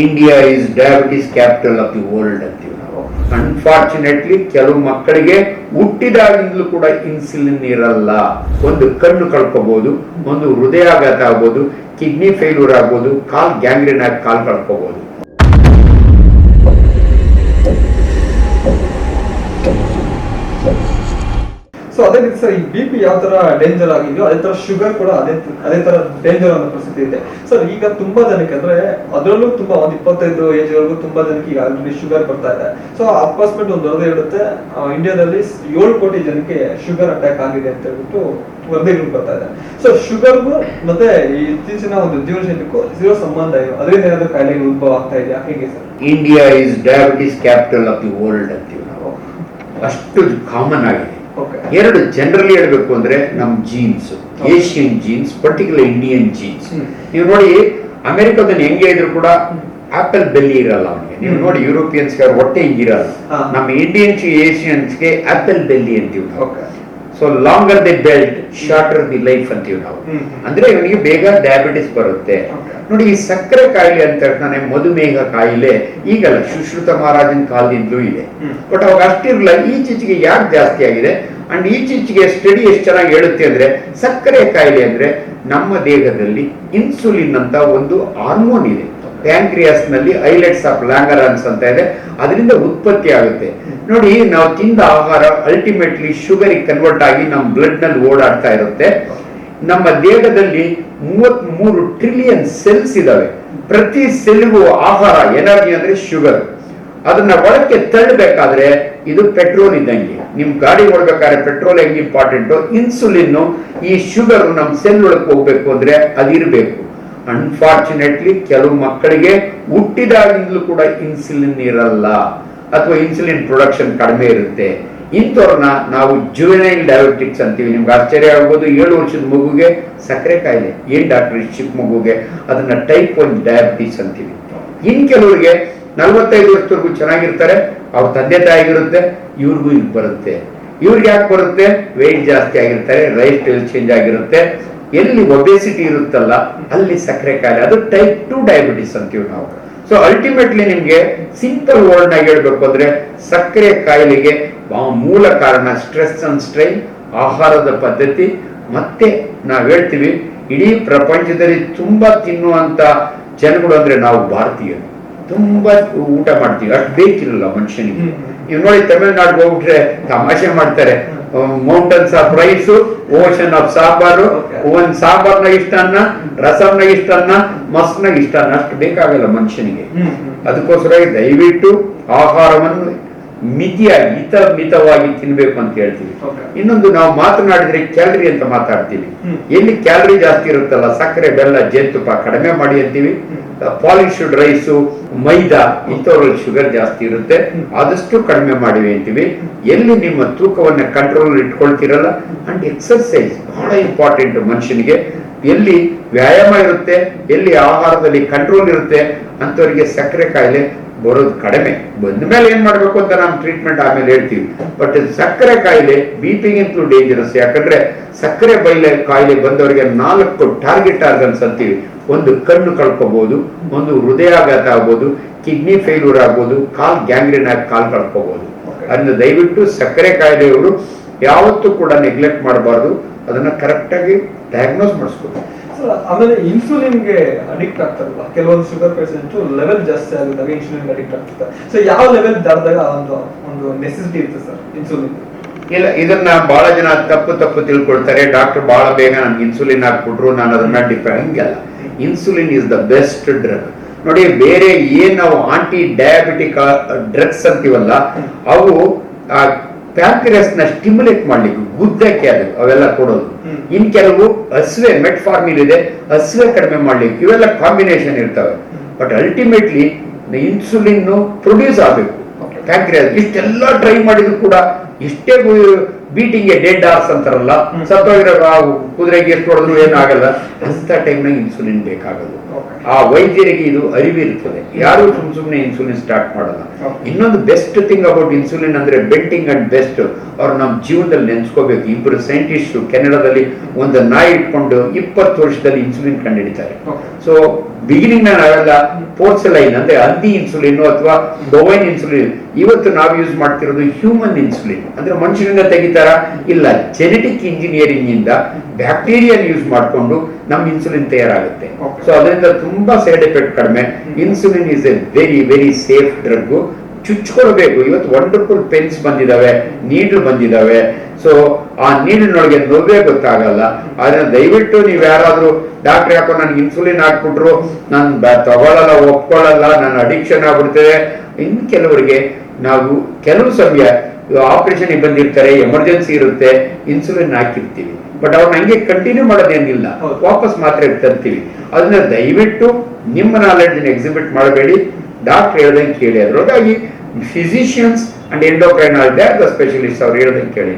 India is diabetes capital of the world ಅಂತೀವಿ ನಾವು. Unfortunately ಕೆಲವು ಮಕ್ಕಳಿಗೆ ಹುಟ್ಟಿದಾಗಿಂದಲೂ ಕೂಡ ಇನ್ಸುಲಿನ್ ಇರಲ್ಲ. ಒಂದು ಕಣ್ಣು ಕಳ್ಕೋಬಹುದು, ಒಂದು ಹೃದಯಾಘಾತ ಆಗ್ಬೋದು, ಕಿಡ್ನಿ ಫೇಲ್ಯೂರ್ ಆಗ್ಬೋದು, ಕಾಲ್ ಗ್ಯಾಂಗ್ರೀನ್ ಆಗಿ ಕಾಲ್ ಕಳ್ಕೋಬಹುದು. ಸೊ ಅದೇ ರೀತಿ ಸರ್, ಈ BP ಯಾವ ತರ ಡೇಂಜರ್ ಆಗಿದೆಯೋ ಅದೇ ತರ ಶುಗರ್ ಕೂಡ ಅದೇ ತರ ಡೇಂಜರ್ ಅನ್ನೋ ಪರಿಸ್ಥಿತಿ ಇದೆ ಸರ್. ಈಗ ತುಂಬಾ ಜನಕ್ಕೆ ಅಂದ್ರೆ ಅದರಲ್ಲೂ ತುಂಬಾ 25 ಏಜ್ ವರೆಗೂ ತುಂಬಾ ಜನಕ್ಕೆ ಈಗ ಆಲ್ರೆಡಿ ಶುಗರ್ ಬರ್ತಾ ಇದೆ. ಸೊ ಅಪ್ರಾಕ್ಸಿಮೇಟ್ ಒಂದು ವರದಿ ಹೇಳುತ್ತೆ ಇಂಡಿಯಾದಲ್ಲಿ 7 ಕೋಟಿ ಜನಕ್ಕೆ ಶುಗರ್ ಅಟ್ಯಾಕ್ ಆಗಿದೆ ಅಂತ ಹೇಳ್ಬಿಟ್ಟು ವರದಿಗಳು ಬರ್ತಾ ಇದೆ. ಸೊ ಶುಗರ್ಗೂ ಮತ್ತೆ ಈ ಇತ್ತೀಚಿನ ಒಂದು ಜೀವನ ಶೈಲಿಗೂ ಇರೋ ಸಂಬಂಧ ಏನು? ಅದರಿಂದ ಏನಾದ್ರು ಕಾಯಿಲೆಗಳು ಉದ್ಭವ ಆಗ್ತಾ ಇದೆಯಾ, ಹೇಗೆ sir? India is diabetes capital of the world ಅಂತೀವಿ ನಾವು. ಅಷ್ಟು ಕಾಮನ್ ಆಗಿದೆ. ಎರಡು ಜನರಲಿ ಹೇಳ್ಬೇಕು ಅಂದ್ರೆ ನಮ್ jeans, Asian jeans, particular Indian jeans. ನೀವು ನೋಡಿ ಅಮೆರಿಕದಲ್ಲಿ ಹೆಂಗೆ ಇದ್ರು ಕೂಡ ಆಪಲ್ ಬೆಲ್ಲಿ ಇರಲ್ಲ ಅವನಿಗೆ. ನೀವು ನೋಡಿ ಯುರೋಪಿಯನ್ಸ್ಗೆ ಹೊಟ್ಟೆ ಹಿಂಗಿರಲ್ಲ. ನಮ್ಮ ಇಂಡಿಯನ್ಸ್ ಏಷಿಯನ್ಸ್ಗೆ ಆಪಲ್ ಬೆಲ್ಲಿ ಅಂತೀವಿ ನಾವು. So longer the belt shorter the life ಅಂತೀವಿ ನಾವು. ಅಂದ್ರೆ ಇವನಿಗೆ ಬೇಗ ಡಯಾಬಿಟಿಸ್ ಬರುತ್ತೆ. ನೋಡಿ ಈ ಸಕ್ಕರೆ ಕಾಯಿಲೆ ಅಂತ ಹೇಳ್ತಾನೆ, ಮಧುಮೇಹ ಕಾಯಿಲೆ ಈಗಲ್ಲ, ಸುಶ್ರುತ ಮಹಾರಾಜನ ಕಾಲದಿಂದಲೂ ಇದೆ. ಬಟ್ ಅವಾಗ ಅಷ್ಟಿರಲ್ಲ. ಈಚೀಚೆಗೆ ಯಾಕೆ ಜಾಸ್ತಿ ಆಗಿದೆ? ಅಂಡ್ ಈಚೀಚೆಗೆ ಸ್ಟಡಿ ಎಷ್ಟು ಚೆನ್ನಾಗಿ ಹೇಳುತ್ತೆ ಅಂದ್ರೆ, ಸಕ್ಕರೆ ಕಾಯಿಲೆ ಅಂದ್ರೆ ನಮ್ಮ ದೇಹದಲ್ಲಿ ಇನ್ಸುಲಿನ್ ಅಂತ ಒಂದು ಹಾರ್ಮೋನ್ ಇದೆ. ಪ್ಯಾಂಕ್ರಿಯಾಸ್ ನಲ್ಲಿ ಐಲೆಟ್ಸ್ ಆಫ್ ಲ್ಯಾಂಗರಾನ್ಸ್ ಅಂತ ಇದೆ, ಅದರಿಂದ ಉತ್ಪತ್ತಿ ಆಗುತ್ತೆ. ನೋಡಿ ನಾವು ತಿಂದ ಆಹಾರ ಅಲ್ಟಿಮೇಟ್ಲಿ ಶುಗರ್ ಕನ್ವರ್ಟ್ ಆಗಿ ನಮ್ಮ ಬ್ಲಡ್ ನಲ್ಲಿ ಓಡಾಡ್ತಾ ಇರುತ್ತೆ. ನಮ್ಮ ದೇಹದಲ್ಲಿ 33 ಟ್ರಿಲಿಯನ್ ಸೆಲ್ಸ್ ಇದಾವೆ. ಪ್ರತಿ ಸೆಲ್ಗೂ ಆಹಾರ ಎನರ್ಜಿ ಅಂದ್ರೆ ಶುಗರ್. ಅದನ್ನ ಒಳಕ್ಕೆ ತಳ್ಳಬೇಕಾದ್ರೆ ಇದು ಪೆಟ್ರೋಲ್ ಇದ್ದಂಗೆ. ನಿಮ್ ಗಾಡಿ ಓಡಬೇಕಾದ್ರೆ ಪೆಟ್ರೋಲ್ ಹೆಂಗ್ ಇಂಪಾರ್ಟೆಂಟು, ಇನ್ಸುಲಿನ್ ಈ ಶುಗರ್ ನಮ್ ಸೆಲ್ ಒಳಗೆ ಹೋಗ್ಬೇಕು ಅಂದ್ರೆ ಅದಿರ್ಬೇಕು. ಅನ್ಫಾರ್ಚುನೇಟ್ಲಿ ಕೆಲವು ಮಕ್ಕಳಿಗೆ ಹುಟ್ಟಿದಾಗಿಂದಲೂ ಕೂಡ ಇನ್ಸುಲಿನ್ ಇರಲ್ಲ, ಅಥವಾ ಇನ್ಸುಲಿನ್ ಪ್ರೊಡಕ್ಷನ್ ಕಡಿಮೆ ಇರುತ್ತೆ. ಇಂಥವ್ರನ್ನ ನಾವು ಜುವೆನೈಲ್ ಡಯಾಬಿಟಿಕ್ಸ್ ಅಂತೀವಿ. ನಿಮ್ಗೆ ಆಶ್ಚರ್ಯ ಆಗ್ಬೋದು, 7 ವರ್ಷದ ಮಗುಗೆ ಸಕ್ಕರೆ ಕಾಯಿಲೆ. ಏನ್ ಡಾಕ್ಟರ್, ಚಿಕ್ಕ ಮಗುಗೆ ಅದನ್ನ ಟೈಪ್ 1 ಡಯಾಬಿಟಿಸ್ ಅಂತೀವಿ. ಇನ್ ಕೆಲವರಿಗೆ 45 ವರ್ಷದವರೆಗೂ ಚೆನ್ನಾಗಿರ್ತಾರೆ, ಅವ್ರ ತಂದೆ ತಾಯಿಗಿರುತ್ತೆ, ಇವ್ರಿಗೂ ಇದು ಬರುತ್ತೆ. ಇವ್ರಿಗೆ ಯಾಕೆ ಬರುತ್ತೆ? ವೆಯ್ಟ್ ಜಾಸ್ತಿ ಆಗಿರ್ತಾರೆ, ಲೈಫ್ ಸ್ಟೈಲ್ ಚೇಂಜ್ ಆಗಿರುತ್ತೆ. ಎಲ್ಲಿ ಒಬೆಸಿಟಿ ಇರುತ್ತಲ್ಲ ಅಲ್ಲಿ ಸಕ್ಕರೆ ಕಾಯಿಲೆ, ಅದು ಟೈಪ್ 2 ಡಯಾಬಿಟಿಸ್ ಅಂತೀವಿ ನಾವು. ಸೊ ಅಲ್ಟಿಮೇಟ್ಲಿ ನಿಮ್ಗೆ ಸಿಂಪಲ್ ವರ್ಡ್ ನಾಗ ಹೇಳ್ಬೇಕು ಅಂದ್ರೆ, ಸಕ್ಕರೆ ಕಾಯಿಲೆಗೆ ಮೂಲ ಕಾರಣ ಸ್ಟ್ರೆಸ್ ಅಂಡ್ ಸ್ಟ್ರೈನ್, ಆಹಾರದ ಪದ್ಧತಿ. ಮತ್ತೆ ನಾವ್ ಹೇಳ್ತೀವಿ ಇಡೀ ಪ್ರಪಂಚದಲ್ಲಿ ತುಂಬಾ ತಿನ್ನುವಂತ ಜನಗಳು ಅಂದ್ರೆ ನಾವು ಭಾರತೀಯರು. ತುಂಬಾ ಊಟ ಮಾಡ್ತೀವಿ, ಅಷ್ಟು ಬೇಕಿರಲ್ಲ ಮನುಷ್ಯನಿಗೆ. ನೀವು ನೋಡಿ ತಮಿಳುನಾಡಿಗೆ ಹೋಗ್ಬಿಟ್ರೆ ತಮಾಷೆ ಮಾಡ್ತಾರೆ, mountains of rice, ocean of sambar. ಒಂದ್ ಸಾಂಬಾರ್ನಾಗ ಇಷ್ಟ ಅನ್ನ, ರಸಂನಾಗ ಇಷ್ಟ ಅನ್ನ, ಮಸ್ನಾಗ ಇಷ್ಟ ಅನ್ನ. ಅಷ್ಟು ಬೇಕಾಗಲ್ಲ ಮನುಷ್ಯನಿಗೆ. ಅದಕ್ಕೋಸ್ಕರ ದಯವಿಟ್ಟು ಆಹಾರವನ್ನು ಮಿತಿಯಾಗಿ ಮಿತವಾಗಿ ತಿನ್ಬೇಕು ಅಂತ ಹೇಳ್ತೀವಿ. ಇನ್ನೊಂದು, ನಾವು ಮಾತನಾಡಿದ್ರೆ ಕ್ಯಾಲರಿ ಅಂತ ಮಾತಾಡ್ತೀವಿ. ಎಲ್ಲಿ ಕ್ಯಾಲರಿ ಜಾಸ್ತಿ ಇರುತ್ತಲ್ಲ, ಸಕ್ಕರೆ, ಬೆಲ್ಲ, ಜೇನುತುಪ್ಪ ಕಡಿಮೆ ಮಾಡಿ ಅಂತೀವಿ. ಪಾಲಿಶ್ಡ್ ರೈಸು, ಮೈದಾ ಇಂಥವ್ರಲ್ಲಿ ಶುಗರ್ ಜಾಸ್ತಿ ಇರುತ್ತೆ, ಆದಷ್ಟು ಕಡಿಮೆ ಮಾಡಿವಿ ಅಂತೀವಿ. ಎಲ್ಲಿ ನಿಮ್ಮ ತೂಕವನ್ನ ಕಂಟ್ರೋಲ್ ಇಟ್ಕೊಳ್ತಿರಲ್ಲ. ಅಂಡ್ ಎಕ್ಸರ್ಸೈಸ್ ಬಹಳ ಇಂಪಾರ್ಟೆಂಟ್ ಮನುಷ್ಯನಿಗೆ. ಎಲ್ಲಿ ವ್ಯಾಯಾಮ ಇರುತ್ತೆ, ಎಲ್ಲಿ ಆಹಾರದಲ್ಲಿ ಕಂಟ್ರೋಲ್ ಇರುತ್ತೆ, ಅಂತವರಿಗೆ ಸಕ್ಕರೆ ಕಾಯಿಲೆ ಬರೋದು ಕಡಿಮೆ. ಬಂದ ಮೇಲೆ ಏನ್ ಮಾಡ್ಬೇಕು ಅಂತ ನಾವು ಟ್ರೀಟ್ಮೆಂಟ್ ಆಮೇಲೆ ಹೇಳ್ತೀವಿ. ಬಟ್ ಸಕ್ಕರೆ ಕಾಯಿಲೆ BP-ಗಿಂತಲೂ ಡೇಂಜರಸ್. ಯಾಕಂದ್ರೆ ಸಕ್ಕರೆ ಕಾಯಿಲೆ ಬಂದವರಿಗೆ 4 ಟಾರ್ಗೆಟ್ ಆರ್ಗನ್ಸ್ ಅಂತೀವಿ. ಒಂದು ಕಣ್ಣು ಕಳ್ಕೋಬಹುದು, ಒಂದು ಹೃದಯಾಘಾತ ಆಗ್ಬೋದು, ಕಿಡ್ನಿ ಫೇಲ್ಯೂರ್ ಆಗ್ಬೋದು, ಕಾಲ್ ಗ್ಯಾಂಗ್ರೀನ್ ಆಗಿ ಕಾಲ್ ಕಳ್ಕೋಬಹುದು. ಅದನ್ನ ದಯವಿಟ್ಟು ಸಕ್ಕರೆ ಕಾಯಿಲೆಯವರು ಯಾವತ್ತೂ ಕೂಡ ನೆಗ್ಲೆಕ್ಟ್ ಮಾಡಬಾರ್ದು. ಅದನ್ನ ಕರೆಕ್ಟ್ ಆಗಿ ಡಯಾಗ್ನೋಸ್ ಮಾಡಿಸ್ಬೇಕು. ಆಮೇಲೆ ಇನ್ಸುಲಿನ್ಗೆ ಅಡಿಕ್ಟ್ ಆಗ್ತಾರಲ್ಲ ಕೆಲವೊಂದು ಶುಗರ್ ಪೇಷಂಟ್, ಲೆವೆಲ್ ಜಾಸ್ತಿ ಆಗಿದ್ದಾಗ ಇನ್ಸುಲಿನ್ ಅಡಿಕ್ಟ್ ಆಗ್ತಾರೆ. ಸೊ ಯಾವ ಲೆವೆಲ್ ದಾಟಿದಾಗ ಒಂದು ನೆಸೆಸಿಟಿ ಇರುತ್ತೆ ಸರ್ ಇನ್ಸುಲಿನ್? ಇಲ್ಲ, ಇದನ್ನ ಬಹಳ ಜನ ತಪ್ಪು ತಿಳ್ಕೊಳ್ತಾರೆ. ಡಾಕ್ಟರ್ ಬಹಳ ಬೇಗ ನನ್ಗೆ ಇನ್ಸುಲಿನ್ ಹಾಕ್ಬಿಟ್ರು, ನಾನು ಅದನ್ನ ಡಿಪೆಂಡ್. ಹಂಗಲ್ಲ. Insulin is the best drug. ನೋಡಿ, ಬೇರೆ ಏನ್ ನಾವು ಆಂಟಿ ಡಯಾಬಿಟಿಕ್ ಡ್ರಗ್ಸ್ ಅಂತೀವಲ್ಲ, ಅವು ಪ್ಯಾಂಕ್ರಿಯಾಸ್ ನ ಸ್ಟಿಮ್ಯುಲೇಟ್ ಮಾಡ್ಲಿಕ್ಕೆ, ಗುದ್ದಕ್ಕೆ ಅದು ಅವೆಲ್ಲ ಕೊಡೋದು. ಇನ್ ಕೆಲವು ಹಸುವೆ, ಮೆಟ್ಫಾರ್ಮಿನ್ ಇದೆ, ಹಸುವೆ ಕಡಿಮೆ ಮಾಡ್ಲಿಕ್ಕೆ, ಇವೆಲ್ಲ ಕಾಂಬಿನೇಷನ್ ಇರ್ತವೆ. ಬಟ್ ಅಲ್ಟಿಮೇಟ್ಲಿ ಇನ್ಸುಲಿನ್ ಪ್ರೊಡ್ಯೂಸ್ ಆಗಬೇಕು ಪ್ಯಾಂಕ್ರಿಯಾಸ್. ಇಷ್ಟೆಲ್ಲ ಟ್ರೈ ಮಾಡಿದ್ರು ಕೂಡ ಇಷ್ಟೇ ಬೀಟಿಂಗ್ ಡೆಡ್ ಹಾರ್ಸ್ ಅಂತಾರಲ್ಲ, ಸತ್ತೋಗಿರೋ ಕುದುರೆಗೆ ಎಷ್ಟು ಹೊಡೆದ್ರು ಏನಾಗಲ್ಲ. ಅಂತ ಟೈಮ್ನಾಗ ಇನ್ಸುಲಿನ್ ಬೇಕಾಗಲ್ಲ. ಆ ವೈದ್ಯರಿಗೆ ಇದು ಅರಿವಿರ್ತದೆ. ಯಾರು ಸುಮ್ಮನೆ ಇನ್ಸುಲಿನ್ ಸ್ಟಾರ್ಟ್ ಮಾಡಲ್ಲ. ಇನ್ನೊಂದು ಬೆಸ್ಟ್ ಥಿಂಗ್ ಅಬೌಟ್ ಇನ್ಸುಲಿನ್ ಅಂದ್ರೆ ಬೆಂಟಿಂಗ್ ಅಂಡ್ ಬೆಸ್ಟ್. ಅವ್ರು ನಮ್ಮ ಜೀವನದಲ್ಲಿ ನೆನ್ಸ್ಕೋಬೇಕು. ಇಬ್ಬರು ಸೈಂಟಿಸ್ಟ್ ಕೆನಡಾದಲ್ಲಿ ಒಂದು ನಾಯಿ ಇಟ್ಕೊಂಡು 20 ವರ್ಷದಲ್ಲಿ ಇನ್ಸುಲಿನ್ ಕಂಡುಹಿಡಿತಾರೆ. ಸೊ ಬಿಗಿನಿಂಗ್ ನಾವೆಲ್ಲ ಪೋರ್ಸಲೈನ್ ಅಂದ್ರೆ ಹಂದಿ ಇನ್ಸುಲಿನ್ ಅಥವಾ ಬೊವೈನ್ ಇನ್ಸುಲಿನ್, ಇವತ್ತು ನಾವು ಯೂಸ್ ಮಾಡ್ತಿರೋದು ಹ್ಯೂಮನ್ ಇನ್ಸುಲಿನ್. ಅಂದ್ರೆ ಮನುಷ್ಯನಿಂದ ತೆಗಿತಾರ ಇಲ್ಲ, ಜೆನೆಟಿಕ್ ಇಂಜಿನಿಯರಿಂಗ್ ಇಂದ ಬ್ಯಾಕ್ಟೀರಿಯನ್ ಯೂಸ್ ಮಾಡಿಕೊಂಡು ನಮ್ ಇನ್ಸುಲಿನ್ ತಯಾರಾಗುತ್ತೆ. ಸೊ ಅದರಿಂದ ತುಂಬಾ ಸೈಡ್ ಎಫೆಕ್ಟ್ ಕಡಿಮೆ. Insulin is a very very safe drug. ಚುಚ್ಕೊಳ್ಬೇಕು. ಇವತ್ತು ವಂಡರ್ಫುಲ್ ಪೆನ್ಸ್ ಬಂದಿದಾವೆ, ನೀಡ್ಲ್ ಬಂದಿದಾವೆ. ಸೊ ಆ ನೀಡಿನೊಳಗೆ ನೋವೇ ಗೊತ್ತಾಗಲ್ಲ. ಆದ್ರೆ ದಯವಿಟ್ಟು ನೀವ್ ಯಾರಾದ್ರೂ ಡಾಕ್ಟರ್ ಯಾಕೋ ನನ್ಗೆ ಇನ್ಸುಲಿನ್ ಹಾಕ್ಬಿಟ್ರು, ನಾನು ತಗೊಳ್ಳಲ್ಲ, ಒಪ್ಕೊಳ್ಳಲ್ಲ, ನಾನು ಅಡಿಕ್ಷನ್ ಆಗ್ಬಿಡ್ತೇವೆ. ಇನ್ನು ಕೆಲವರಿಗೆ ನಾವು ಕೆಲವು ಸಮಯ ಆಪರೇಷನ್ ಬಂದಿರ್ತಾರೆ, ಎಮರ್ಜೆನ್ಸಿ ಇರುತ್ತೆ, ಇನ್ಸುಲಿನ್ ಹಾಕಿರ್ತೀವಿ, ಬಟ್ ಅವ್ರನ್ನ ಹಂಗೆ ಕಂಟಿನ್ಯೂ ಮಾಡೋದೇನಿಲ್ಲ, ವಾಪಸ್ ಮಾತ್ರ ತರ್ತೀವಿ. ಅದನ್ನ ದಯವಿಟ್ಟು ನಿಮ್ಮ ನಾಲೆಡ್ಜ್ ಎಕ್ಸಿಬಿಟ್ ಮಾಡಬೇಡಿ, ಡಾಕ್ಟರ್ ಹೇಳ್ದಂಗೆ ಕೇಳಿ. ಅದರೊಳಗಾಗಿ ಫಿಸಿಷಿಯನ್ಸ್ ಅಂಡ್ ಎಂಡೋಕ್ರೈನಾಲಜಿ ದ ಸ್ಪೆಷಲಿಸ್ಟ್ ಅವ್ರು ಹೇಳ್ದಂಗೆ ಕೇಳಿ.